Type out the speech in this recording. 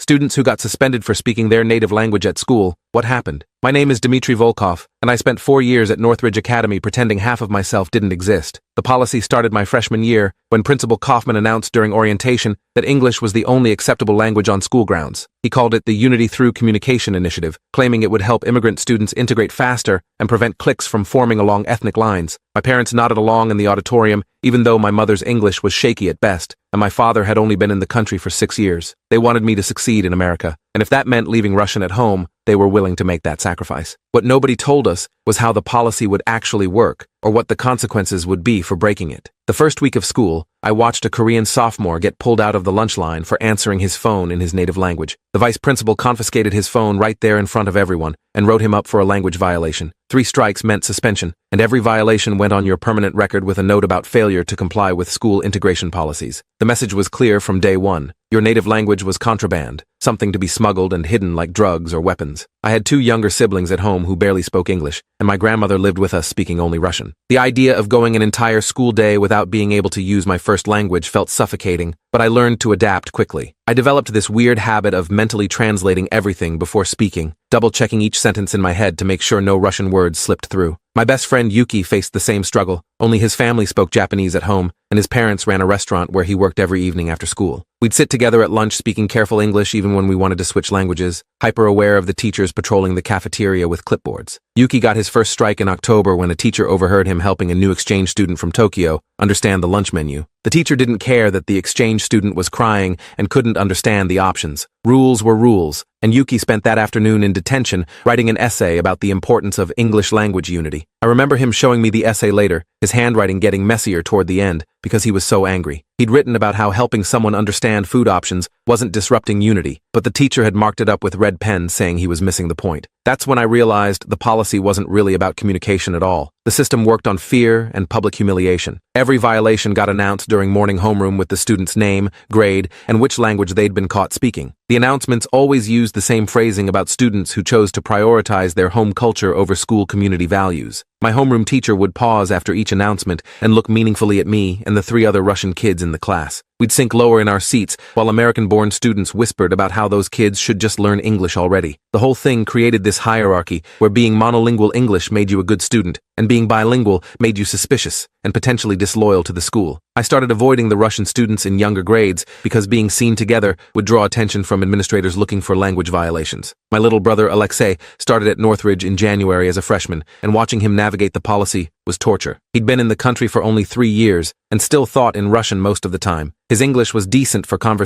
Students who got suspended for speaking their native language at school. What happened? My name is Dmitry Volkov, and I spent 4 years at Northridge Academy pretending half of myself didn't exist. The policy started my freshman year when Principal Kaufman announced during orientation that English was the only acceptable language on school grounds. He called it the Unity Through Communication Initiative, claiming it would help immigrant students integrate faster and prevent cliques from forming along ethnic lines. My parents nodded along in the auditorium, even though my mother's English was shaky at best, and my father had only been in the country for 6 years. They wanted me to succeed in America, and if that meant leaving Russian at home, they were willing to make that sacrifice. What nobody told us was how the policy would actually work, or what the consequences would be for breaking it. The first week of school, I watched a Korean sophomore get pulled out of the lunch line for answering his phone in his native language. The vice principal confiscated his phone right there in front of everyone and wrote him up for a language violation. 3 strikes meant suspension, and every violation went on your permanent record with a note about failure to comply with school integration policies. The message was clear from day one. Your native language was contraband, something to be smuggled and hidden like drugs or weapons. I had 2 younger siblings at home who barely spoke English, and my grandmother lived with us speaking only Russian. The idea of going an entire school day without being able to use my first language felt suffocating, but I learned to adapt quickly. I developed this weird habit of mentally translating everything before speaking, double-checking each sentence in my head to make sure no Russian words slipped through. My best friend Yuki faced the same struggle, only his family spoke Japanese at home, and his parents ran a restaurant where he worked every evening after school. We'd sit together at lunch speaking careful English even when we wanted to switch languages, hyper-aware of the teachers patrolling the cafeteria with clipboards. Yuki got his first strike in October when a teacher overheard him helping a new exchange student from Tokyo understand the lunch menu. The teacher didn't care that the exchange student was crying and couldn't understand the options. Rules were rules, and Yuki spent that afternoon in detention writing an essay about the importance of English language unity. I remember him showing me the essay later, his handwriting getting messier toward the end because he was so angry. He'd written about how helping someone understand food options wasn't disrupting unity, but the teacher had marked it up with red pen saying he was missing the point. That's when I realized the policy wasn't really about communication at all. The system worked on fear and public humiliation. Every violation got announced during morning homeroom with the student's name, grade, and which language they'd been caught speaking. The announcements always used the same phrasing about students who chose to prioritize their home culture over school community values. My homeroom teacher would pause after each announcement and look meaningfully at me and the 3 other Russian kids in the class. We'd sink lower in our seats while American-born students whispered about how those kids should just learn English already. The whole thing created this hierarchy where being monolingual English made you a good student, and being bilingual made you suspicious and potentially disloyal to the school. I started avoiding the Russian students in younger grades because being seen together would draw attention from administrators looking for language violations. My little brother Alexei started at Northridge in January as a freshman, and watching him navigate the policy was torture. He'd been in the country for only 3 years and still thought in Russian most of the time. His English was decent for conversation